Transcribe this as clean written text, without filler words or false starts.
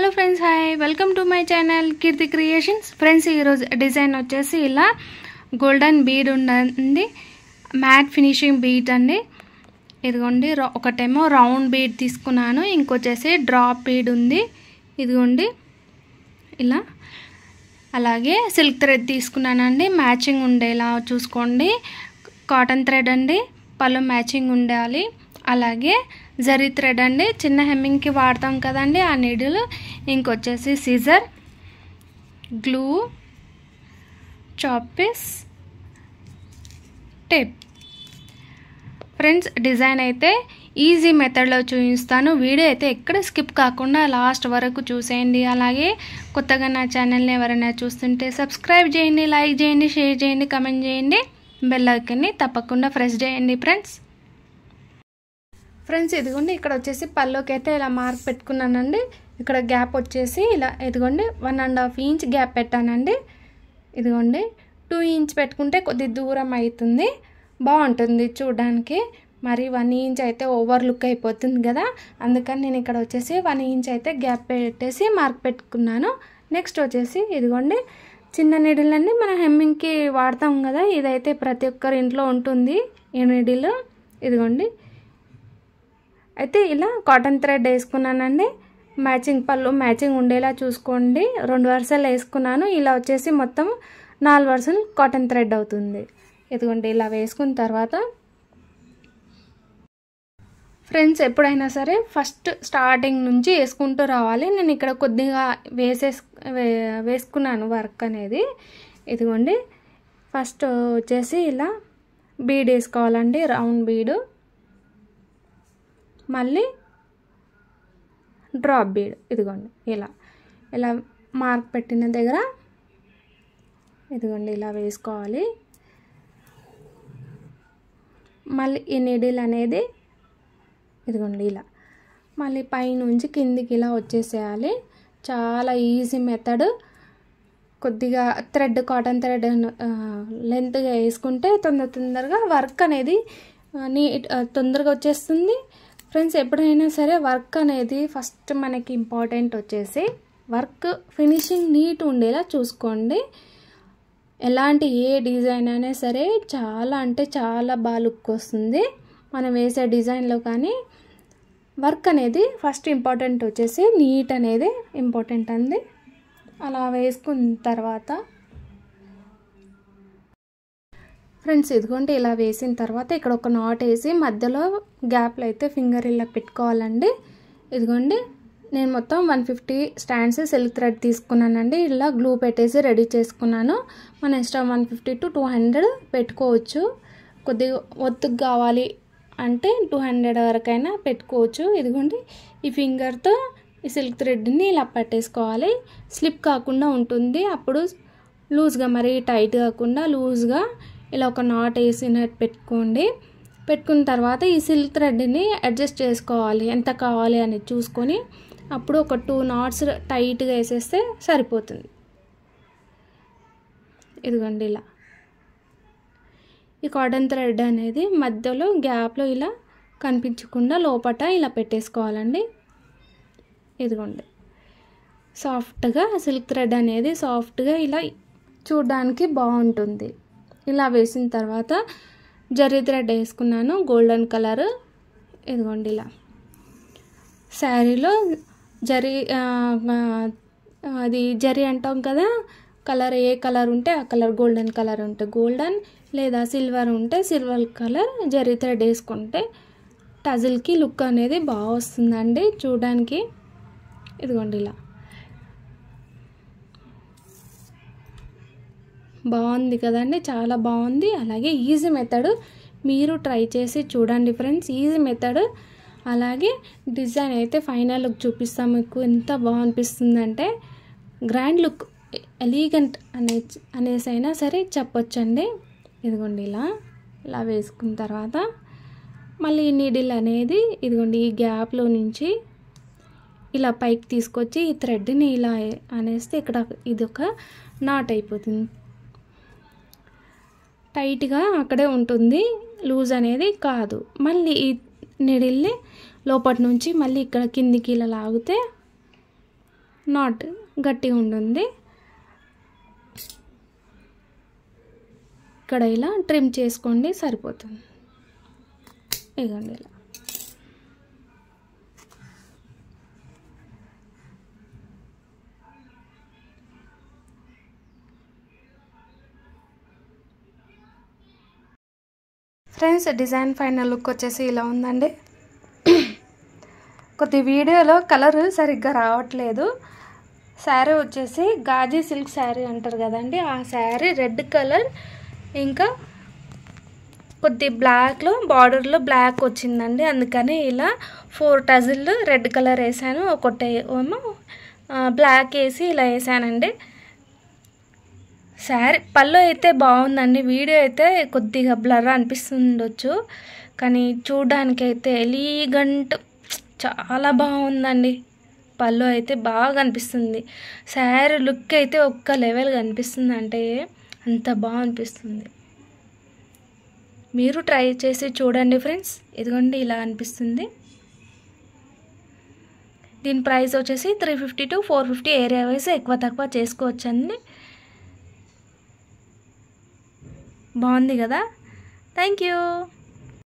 Hello friends, hi, welcome to my channel Keerthi creations. Friends, ఈరోజు design వచ్చేసి ఇలా golden bead ఉందండి, మ్యాట్ ఫినిషింగ్ బీడ్ అండి. ఇదిగోండి, ఒకటేమో రౌండ్ బీడ్ తీసుకున్నాను, ఇంకొచ్చేసి డ్రాప్ బీడ్ ఉంది. ఇదిగోండి ఇలా. అలాగే సిల్క్ థ్రెడ్ తీసుకున్నానండి, మ్యాచింగ్ ఉండేలా చూసుకోండి. కాటన్ థ్రెడ్ అండి, పళ్ళు మ్యాచింగ్ ఉండాలి. అలాగే జరీ థ్రెడ్ అండి, చిన్న హెమ్మింగ్కి వాడతాం కదండి ఆ నీడిల్. ఇంకొచ్చేసి సిజర్, గ్లూ, చాపీస్, టేప్. ఫ్రెండ్స్, డిజైన్ అయితే ఈజీ మెథడ్లో చూపిస్తాను. వీడియో అయితే ఎక్కడ స్కిప్ కాకుండా లాస్ట్ వరకు చూసేయండి. అలాగే కొత్తగా నా ఛానల్ని ఎవరైనా చూస్తుంటే సబ్స్క్రైబ్ చేయండి, లైక్ చేయండి, షేర్ చేయండి, కమెంట్ చేయండి, బెల్ ఐకాన్ని తప్పకుండా ప్రెస్ చేయండి. ఫ్రెండ్స్ ఇదిగోండి, ఇక్కడ వచ్చేసి పల్లోకి అయితే ఇలా మార్క్ పెట్టుకున్నానండి. ఇక్కడ గ్యాప్ వచ్చేసి ఇలా ఇదిగోండి 1.5 ఇంచ్ గ్యాప్ పెట్టానండి. ఇదిగోండి 2 ఇంచ్ పెట్టుకుంటే కొద్ది దూరం అవుతుంది, బాగుంటుంది చూడడానికి. మరి 1 ఇంచ్ అయితే ఓవర్ లుక్ అయిపోతుంది కదా, అందుకని నేను ఇక్కడ వచ్చేసి 1 ఇంచ్ అయితే గ్యాప్ పెట్టేసి మార్క్ పెట్టుకున్నాను. నెక్స్ట్ వచ్చేసి ఇదిగోండి చిన్న నీడిల్ అండి, మనం హెమ్మింగ్కి వాడతాం కదా, ఇదైతే ప్రతి ఒక్కరి ఇంట్లో ఉంటుంది ఈ నీడిల్. ఇదిగోండి అయితే ఇలా కాటన్ థ్రెడ్ వేసుకున్నానండి. మ్యాచింగ్ పళ్ళు మ్యాచింగ్ ఉండేలా చూసుకోండి. 2 వరుసలు వేసుకున్నాను. ఇలా వచ్చేసి మొత్తం 4 వరుసలు కాటన్ థ్రెడ్ అవుతుంది. ఇదిగోండి ఇలా వేసుకున్న తర్వాత ఫ్రెండ్స్, ఎప్పుడైనా సరే ఫస్ట్ స్టార్టింగ్ నుంచి వేసుకుంటూ రావాలి. నేను ఇక్కడ కొద్దిగా వేసుకున్నాను వర్క్ అనేది. ఇదిగోండి ఫస్ట్ వచ్చేసి ఇలా బీడ్ వేసుకోవాలండి, రౌండ్ బీడు. మళ్ళీ డ్రాప్ బీడ్. ఇదిగోండి ఇలా ఇలా మార్క్ పెట్టిన దగ్గర ఇదిగోండి ఇలా వేసుకోవాలి. మళ్ళీ ఈ నీడిల్ అనేది ఇదిగోండి ఇలా మళ్ళీ పైనుంచి కిందికి ఇలా వచ్చేసేయాలి. చాలా ఈజీ మెథడ్. కొద్దిగా థ్రెడ్, కాటన్ థ్రెడ్ లెంత్గా వేసుకుంటే తొందరగా వర్క్ అనేది తొందరగా వచ్చేస్తుంది. ఫ్రెండ్స్, ఎప్పుడైనా సరే వర్క్ అనేది ఫస్ట్ మనకి ఇంపార్టెంట్ వచ్చేసి వర్క్ ఫినిషింగ్ నీట్ ఉండేలా చూసుకోండి. ఎలాంటి ఏ డిజైన్ అయినా సరే చాలా అంటే చాలా బాగా లుక్ వస్తుంది మనం వేసే డిజైన్లో. కానీ వర్క్ అనేది ఫస్ట్ ఇంపార్టెంట్ వచ్చేసి నీట్ అనేది ఇంపార్టెంట్ అండి. అలా వేసుకున్న తర్వాత ఫ్రెండ్స్ ఇదిగోండి ఇలా వేసిన తర్వాత ఇక్కడ ఒక నాట్ వేసి మధ్యలో గ్యాప్లో అయితే ఫింగర్ ఇలా పెట్టుకోవాలండి. ఇదిగోండి నేను మొత్తం 150 స్టాండ్స్ సిల్క్ థ్రెడ్ తీసుకున్నానండి. ఇలా గ్లూ పెట్టేసి రెడీ చేసుకున్నాను. మన ఇష్టం 150 to 200 పెట్టుకోవచ్చు. కొద్దిగా ఒత్తుకు కావాలి అంటే 200 వరకైనా పెట్టుకోవచ్చు. ఇదిగోండి ఈ ఫింగర్తో ఈ సిల్క్ థ్రెడ్ని ఇలా పట్టేసుకోవాలి. స్లిప్ కాకుండా ఉంటుంది. అప్పుడు లూజ్గా, మరీ టైట్ కాకుండా లూజ్గా ఇలా ఒక నాట్ వేసినట్టు పెట్టుకోండి. పెట్టుకున్న తర్వాత ఈ సిల్క్ థ్రెడ్ని అడ్జస్ట్ చేసుకోవాలి, ఎంత కావాలి అని చూసుకొని. అప్పుడు ఒక 2 knots టైట్గా వేసేస్తే సరిపోతుంది. ఇదిగోండి ఇలా ఈ కాటన్ థ్రెడ్ అనేది మధ్యలో గ్యాప్లో ఇలా కనిపించకుండా లోపట ఇలా పెట్టేసుకోవాలండి. ఇదిగోండి సాఫ్ట్గా సిల్క్ థ్రెడ్ అనేది సాఫ్ట్గా ఇలా చూడడానికి బాగుంటుంది. ఇలా వేసిన తర్వాత జరీ థ్రెడ్ వేసుకున్నాను, గోల్డెన్ కలర్. ఇదిగోండి ఇలా శారీలో జరీ అది జరీ అంటాం కదా, కలర్ ఏ కలర్ ఉంటే ఆ కలర్, గోల్డెన్ కలర్ ఉంటే గోల్డెన్, లేదా సిల్వర్ ఉంటే సిల్వర్ కలర్ జరీ థ్రెడ్ వేసుకుంటే టజిల్కి లుక్ అనేది బాగా వస్తుందండి చూడడానికి. ఇదిగోండి ఇలా బాగుంది కదండి, చాలా బాగుంది. అలాగే ఈజీ మెథడ్, మీరు ట్రై చేసి చూడండి ఫ్రెండ్స్, ఈజీ మెథడ్. అలాగే డిజైన్ అయితే ఫైనల్ లుక్ చూపిస్తాం మీకు. ఎంత బాగా అనిపిస్తుందంటే గ్రాండ్ లుక్, ఎలిగెంట్ అనేసి అయినా సరే చెప్పొచ్చండి. ఇదిగోండి ఇలా వేసుకున్న తర్వాత మళ్ళీ నీడిల్ అనేది ఇదిగోండి ఈ గ్యాప్లో నుంచి ఇలా పైకి తీసుకొచ్చి ఈ థ్రెడ్ని ఇలా అనేస్తే ఇక్కడ ఇది ఒక నాట్ అయిపోతుంది. టైట్గా అక్కడే ఉంటుంది, లూజ్ అనేది కాదు. మళ్ళీ ఈ నీడిల్ని లోపటి నుంచి మళ్ళీ ఇక్కడ కిందికి ఇలా లాగితే నాట్ గట్టిగా ఉంటుంది. ఇక్కడ ఇలా ట్రిమ్ చేసుకోండి సరిపోతుంది. ఇదిగోండి ఇలా. ఫ్రెండ్స్ డిజైన్ ఫైనల్ లుక్ వచ్చేసి ఇలా ఉందండి. కొద్ది వీడియోలో కలర్ సరిగ్గా రావట్లేదు. శారీ వచ్చేసి గాజీ సిల్క్ శారీ అంటారు కదండి, ఆ శారీ రెడ్ కలర్, ఇంకా కొద్ది బ్లాక్లో బార్డర్లో బ్లాక్ వచ్చిందండి. అందుకని ఇలా 4 టజిల్ రెడ్ కలర్ వేసాను, ఒకటి ఏమో బ్లాక్ వేసి ఇలా వేసానండి. శారీ పళ్ళు అయితే బాగుందండి. వీడియో అయితే కొద్దిగా బ్లర్ అనిపిస్తుండొచ్చు, కానీ చూడడానికి అయితే ఎలిగెంట్ చాలా బాగుందండి. పళ్ళు అయితే బాగా అనిపిస్తుంది. శారీ లుక్ అయితే ఒక్క లెవెల్గా అనిపిస్తుంది, అంటే అంత బాగా అనిపిస్తుంది. మీరు ట్రై చేసి చూడండి ఫ్రెండ్స్. ఇదిగోండి ఇలా అనిపిస్తుంది. దీని ప్రైస్ వచ్చేసి 350 to 450 ఏరియా వైజ్ ఎక్కువ తక్కువ చేసుకోవచ్చండి. బాగుంది కదా. Thank you.